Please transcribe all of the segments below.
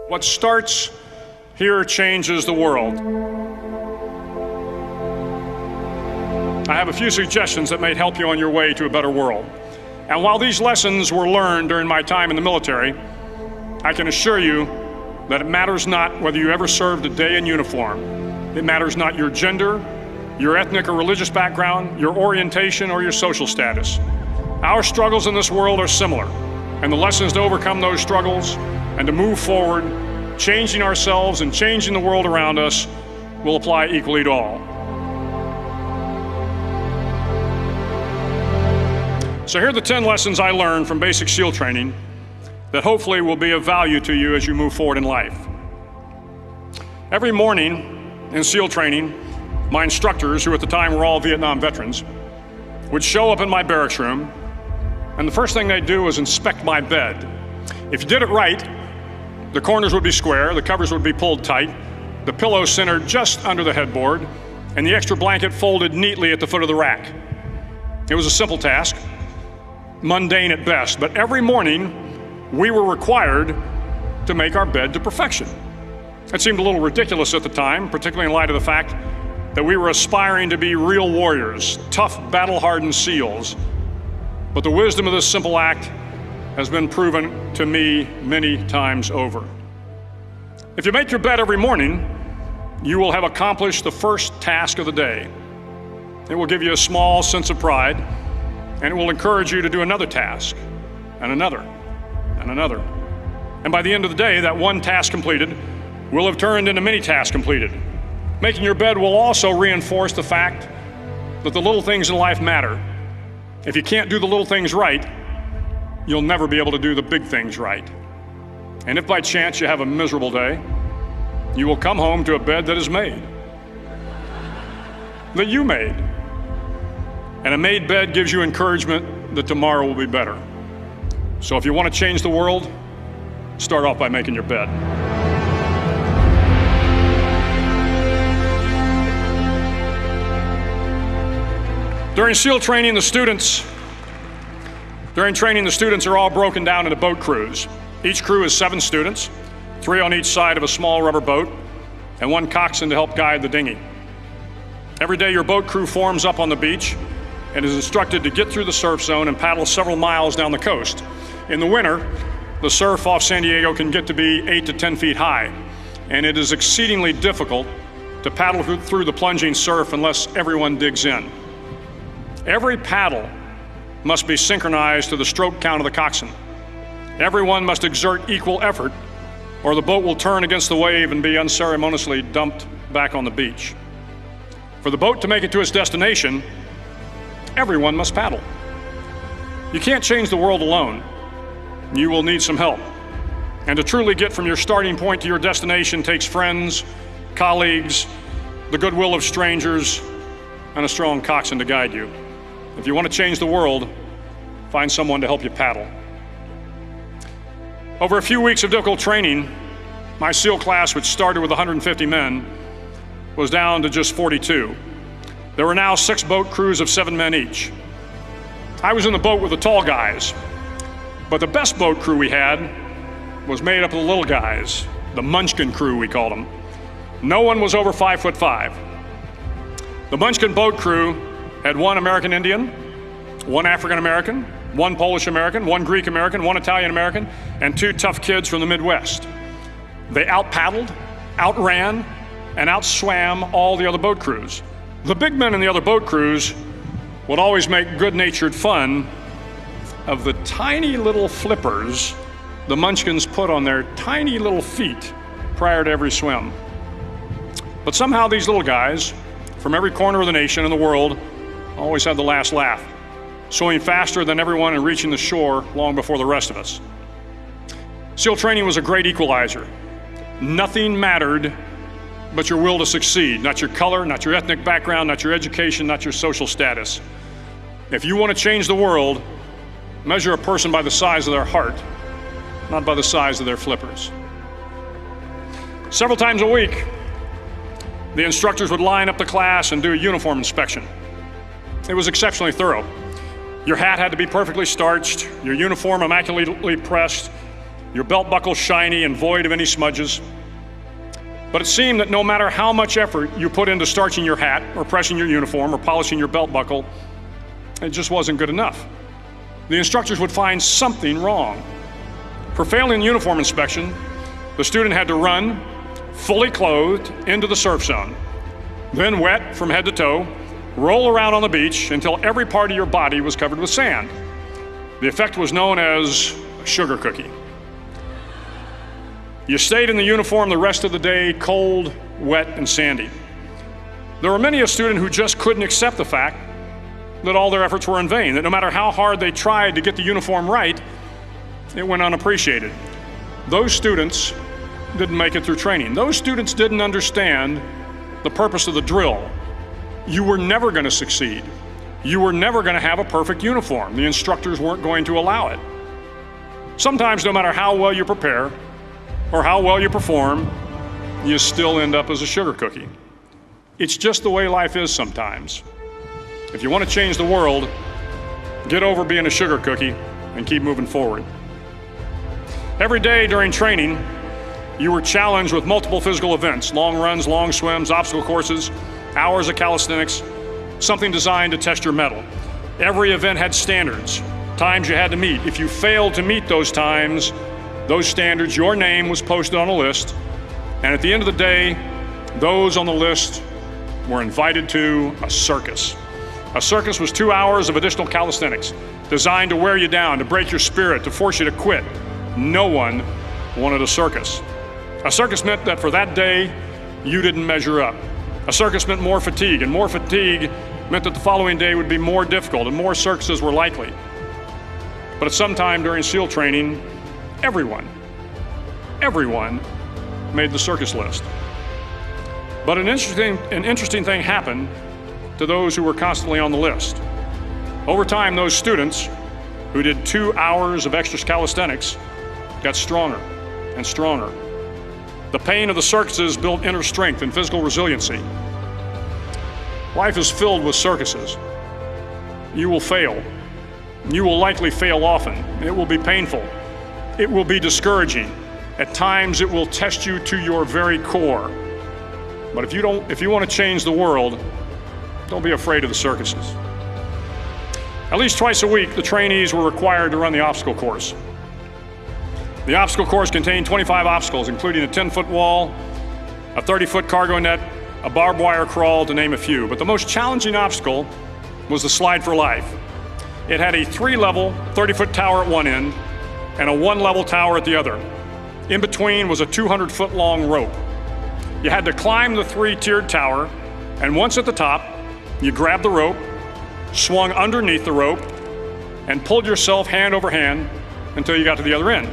What starts here changes the world. I have a few suggestions that may help you on your way to a better world. And while these lessons were learned during my time in the military, I can assure you that it matters not whether you ever served a day in uniform. It matters not your gender, your ethnic or religious background, your orientation, or your social status. Our struggles in this world are similar, and the lessons to overcome those struggles and to move forward, changing ourselves and changing the world around us, will apply equally to all. So here are the 10 lessons I learned from basic SEAL training that hopefully will be of value to you as you move forward in life. Every morning in SEAL training, my instructors, who at the time were all Vietnam veterans, would show up in my barracks room, and the first thing they'd do was inspect my bed. If you did it right, the corners would be square, the covers would be pulled tight, the pillow centered just under the headboard, and the extra blanket folded neatly at the foot of the rack. It was a simple task, mundane at best, but every morning we were required to make our bed to perfection. It seemed a little ridiculous at the time, particularly in light of the fact that we were aspiring to be real warriors, tough, battle-hardened SEALs. But the wisdom of this simple act has been proven to me many times over. If you make your bed every morning, you will have accomplished the first task of the day. It will give you a small sense of pride, and it will encourage you to do another task, and another, and another. And by the end of the day, that one task completed will have turned into many tasks completed. Making your bed will also reinforce the fact that the little things in life matter. If you can't do the little things right, you'll never be able to do the big things right. And if by chance you have a miserable day, you will come home to a bed that is made, that you made. And a made bed gives you encouragement that tomorrow will be better. So if you want to change the world, start off by making your bed. During SEAL training, the students are all broken down into boat crews. Each crew is 7 students, 3 on each side of a small rubber boat, and 1 coxswain to help guide the dinghy. Every day your boat crew forms up on the beach and is instructed to get through the surf zone and paddle several miles down the coast. In the winter, the surf off San Diego can get to be 8 to 10 feet high, and it is exceedingly difficult to paddle through the plunging surf unless everyone digs in. Every paddle must be synchronized to the stroke count of the coxswain. Everyone must exert equal effort, or the boat will turn against the wave and be unceremoniously dumped back on the beach. For the boat to make it to its destination, everyone must paddle. You can't change the world alone. You will need some help. And to truly get from your starting point to your destination takes friends, colleagues, the goodwill of strangers, and a strong coxswain to guide you. If you want to change the world, find someone to help you paddle. Over a few weeks of difficult training, my SEAL class, which started with 150 men, was down to just 42. There were now 6 boat crews of 7 men each. I was in the boat with the tall guys, but the best boat crew we had was made up of the little guys, the Munchkin crew we called them. No one was over 5'5". The Munchkin boat crew had 1 American Indian, 1 African American, 1 Polish American, 1 Greek American, 1 Italian American, and 2 tough kids from the Midwest. They out-paddled, outran, and outswam all the other boat crews. The big men in the other boat crews would always make good-natured fun of the tiny little flippers the Munchkins put on their tiny little feet prior to every swim. But somehow these little guys from every corner of the nation and the world always had the last laugh, swimming faster than everyone and reaching the shore long before the rest of us. SEAL training was a great equalizer. Nothing mattered but your will to succeed, not your color, not your ethnic background, not your education, not your social status. If you want to change the world, measure a person by the size of their heart, not by the size of their flippers. Several times a week, the instructors would line up the class and do a uniform inspection. It was exceptionally thorough. Your hat had to be perfectly starched, your uniform immaculately pressed, your belt buckle shiny and void of any smudges. But it seemed that no matter how much effort you put into starching your hat or pressing your uniform or polishing your belt buckle, it just wasn't good enough. The instructors would find something wrong. For failing the uniform inspection, the student had to run, fully clothed, into the surf zone. Then wet from head to toe, roll around on the beach until every part of your body was covered with sand. The effect was known as a sugar cookie. You stayed in the uniform the rest of the day, cold, wet, and sandy. There were many a student who just couldn't accept the fact that all their efforts were in vain, that no matter how hard they tried to get the uniform right, it went unappreciated. Those students didn't make it through training. Those students didn't understand the purpose of the drill. You were never going to succeed. You were never going to have a perfect uniform. The instructors weren't going to allow it. Sometimes, no matter how well you prepare or how well you perform, you still end up as a sugar cookie. It's just the way life is sometimes. If you want to change the world, get over being a sugar cookie and keep moving forward. Every day during training, you were challenged with multiple physical events: long runs, long swims, obstacle courses, hours of calisthenics, something designed to test your mettle. Every event had standards, times you had to meet. If you failed to meet those times, those standards, your name was posted on a list, and at the end of the day, those on the list were invited to a circus. A circus was 2 hours of additional calisthenics, designed to wear you down, to break your spirit, to force you to quit. No one wanted a circus. A circus meant that for that day, you didn't measure up. A circus meant more fatigue, and more fatigue meant that the following day would be more difficult and more circuses were likely. But at some time during SEAL training, everyone made the circus list. But an interesting thing happened to those who were constantly on the list. Over time, those students who did 2 hours of extra calisthenics got stronger and stronger. The pain of the circuses built inner strength and physical resiliency. Life is filled with circuses. You will fail. You will likely fail often. It will be painful. It will be discouraging. At times, it will test you to your very core. But if you want to change the world, don't be afraid of the circuses. At least twice a week, the trainees were required to run the obstacle course. The obstacle course contained 25 obstacles, including a 10-foot wall, a 30-foot cargo net, a barbed wire crawl, to name a few. But the most challenging obstacle was the slide for life. It had a 3-level, 30-foot tower at one end and a 1-level tower at the other. In between was a 200-foot-long rope. You had to climb the 3-tiered tower, and once at the top, you grabbed the rope, swung underneath the rope, and pulled yourself hand over hand until you got to the other end.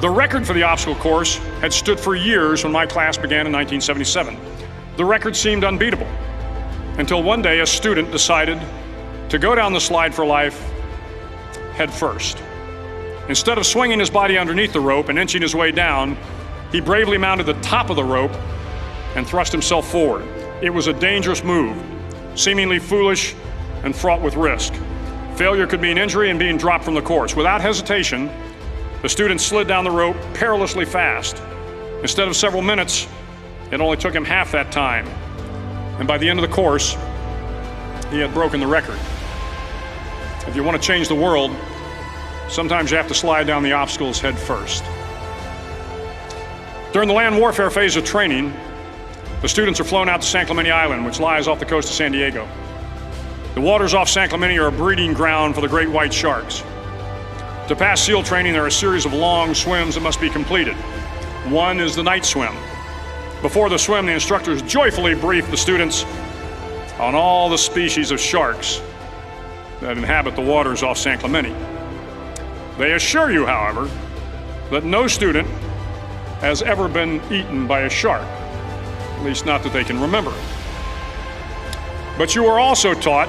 The record for the obstacle course had stood for years when my class began in 1977. The record seemed unbeatable until one day a student decided to go down the slide for life head first. Instead of swinging his body underneath the rope and inching his way down, he bravely mounted the top of the rope and thrust himself forward. It was a dangerous move, seemingly foolish and fraught with risk. Failure could mean injury and being dropped from the course. Without hesitation, the student slid down the rope perilously fast. Instead of several minutes, it only took him half that time. And by the end of the course, he had broken the record. If you want to change the world, sometimes you have to slide down the obstacles head first. During the land warfare phase of training, the students are flown out to San Clemente Island, which lies off the coast of San Diego. The waters off San Clemente are a breeding ground for the great white sharks. To pass SEAL training, there are a series of long swims that must be completed. One is the night swim. Before the swim, the instructors joyfully brief the students on all the species of sharks that inhabit the waters off San Clemente. They assure you, however, that no student has ever been eaten by a shark, at least not that they can remember. But you are also taught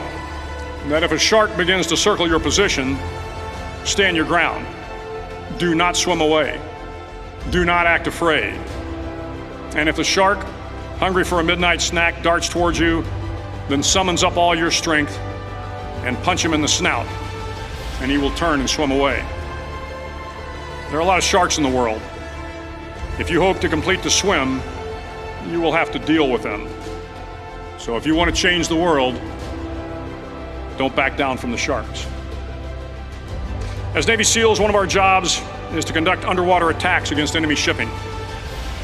that if a shark begins to circle your position, stand your ground. Do not swim away. Do not act afraid. And if the shark, hungry for a midnight snack, darts towards you, then summons up all your strength and punch him in the snout, and he will turn and swim away. There are a lot of sharks in the world. If you hope to complete the swim, you will have to deal with them. So if you want to change the world, don't back down from the sharks. As Navy SEALs, one of our jobs is to conduct underwater attacks against enemy shipping.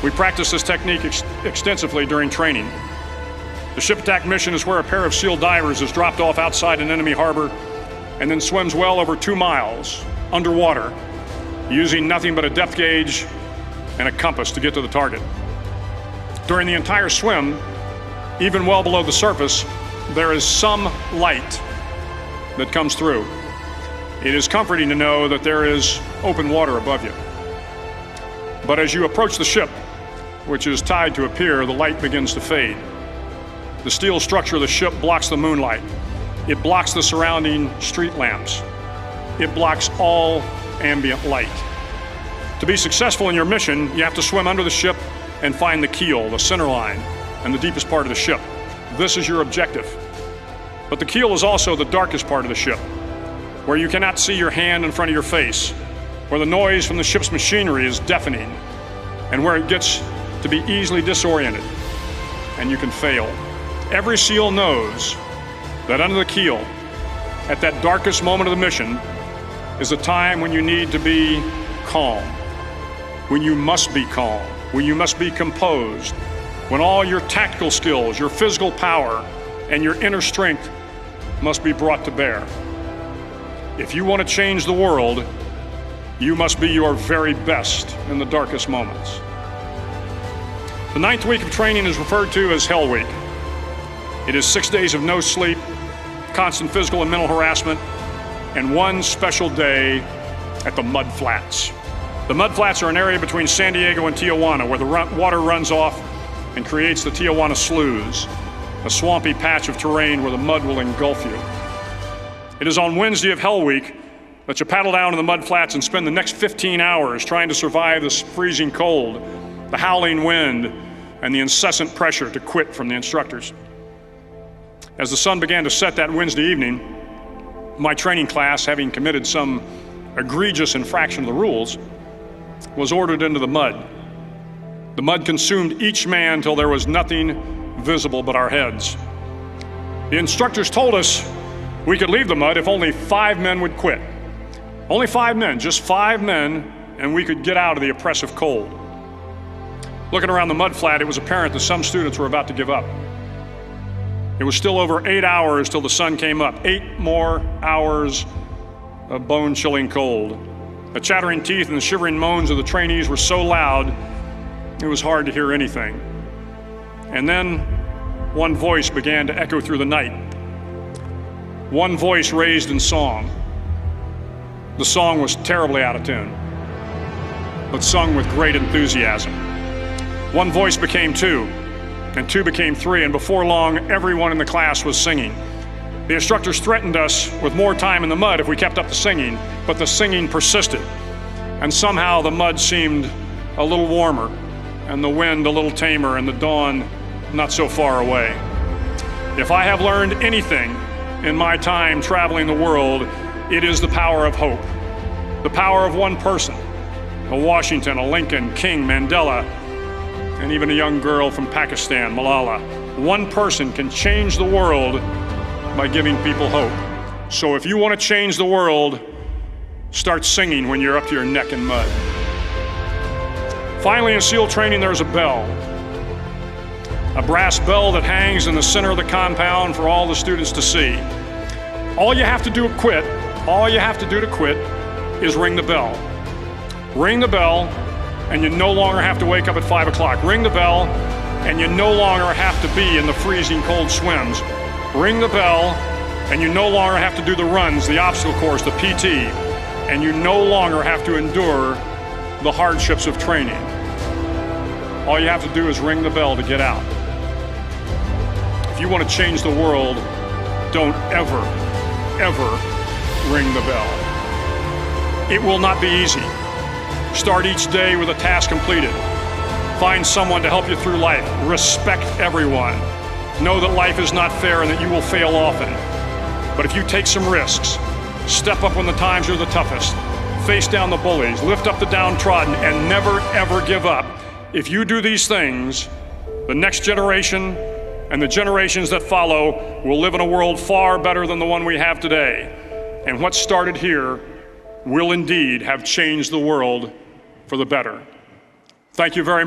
We practice this technique extensively during training. The ship attack mission is where a pair of SEAL divers is dropped off outside an enemy harbor and then swims well over 2 miles underwater, using nothing but a depth gauge and a compass to get to the target. During the entire swim, even well below the surface, there is some light that comes through. It is comforting to know that there is open water above you. But as you approach the ship, which is tied to a pier, the light begins to fade. The steel structure of the ship blocks the moonlight. It blocks the surrounding street lamps. It blocks all ambient light. To be successful in your mission, you have to swim under the ship and find the keel, the center line, and the deepest part of the ship. This is your objective. But the keel is also the darkest part of the ship, where you cannot see your hand in front of your face, where the noise from the ship's machinery is deafening, and where it gets to be easily disoriented, and you can fail. Every SEAL knows that under the keel, at that darkest moment of the mission, is a time when you need to be calm, when you must be calm, when you must be composed, when all your tactical skills, your physical power, and your inner strength must be brought to bear. If you want to change the world, you must be your very best in the darkest moments. The 9th week of training is referred to as Hell Week. It is 6 days of no sleep, constant physical and mental harassment, and one special day at the Mud Flats. The Mud Flats are an area between San Diego and Tijuana where the water runs off and creates the Tijuana Sloughs, a swampy patch of terrain where the mud will engulf you. It is on Wednesday of Hell Week that you paddle down to the Mud Flats and spend the next 15 hours trying to survive this freezing cold, the howling wind, and the incessant pressure to quit from the instructors. As the sun began to set that Wednesday evening, my training class, having committed some egregious infraction of the rules, was ordered into the mud. The mud consumed each man till there was nothing visible but our heads. The instructors told us we could leave the mud if only 5 men would quit. Only 5 men, just 5 men, and we could get out of the oppressive cold. Looking around the mud flat, it was apparent that some students were about to give up. It was still over 8 hours till the sun came up. 8 more hours of bone-chilling cold. The chattering teeth and the shivering moans of the trainees were so loud, it was hard to hear anything. And then one voice began to echo through the night. One voice raised in song. The song was terribly out of tune, but sung with great enthusiasm. One voice became 2, and 2 became 3, and before long, everyone in the class was singing. The instructors threatened us with more time in the mud if we kept up the singing, but the singing persisted. And somehow the mud seemed a little warmer, and the wind a little tamer, and the dawn not so far away. If I have learned anything in my time traveling the world, it is the power of hope. The power of one person, a Washington, a Lincoln, King, Mandela, and even a young girl from Pakistan, Malala. One person can change the world by giving people hope. So if you want to change the world, start singing when you're up to your neck in mud. Finally, in SEAL training, there's a bell. A brass bell that hangs in the center of the compound for all the students to see. All you have to do to quit is ring the bell. Ring the bell, and you no longer have to wake up at 5 o'clock. Ring the bell, and you no longer have to be in the freezing cold swims. Ring the bell, and you no longer have to do the runs, the obstacle course, the PT, and you no longer have to endure the hardships of training. All you have to do is ring the bell to get out. If you want to change the world, don't ever, ever ring the bell. It will not be easy. Start each day with a task completed. Find someone to help you through life. Respect everyone. Know that life is not fair and that you will fail often. But if you take some risks, step up when the times are the toughest, face down the bullies, lift up the downtrodden, and never, ever give up. If you do these things, the next generation and the generations that follow will live in a world far better than the one we have today. And what started here will indeed have changed the world for the better. Thank you very much.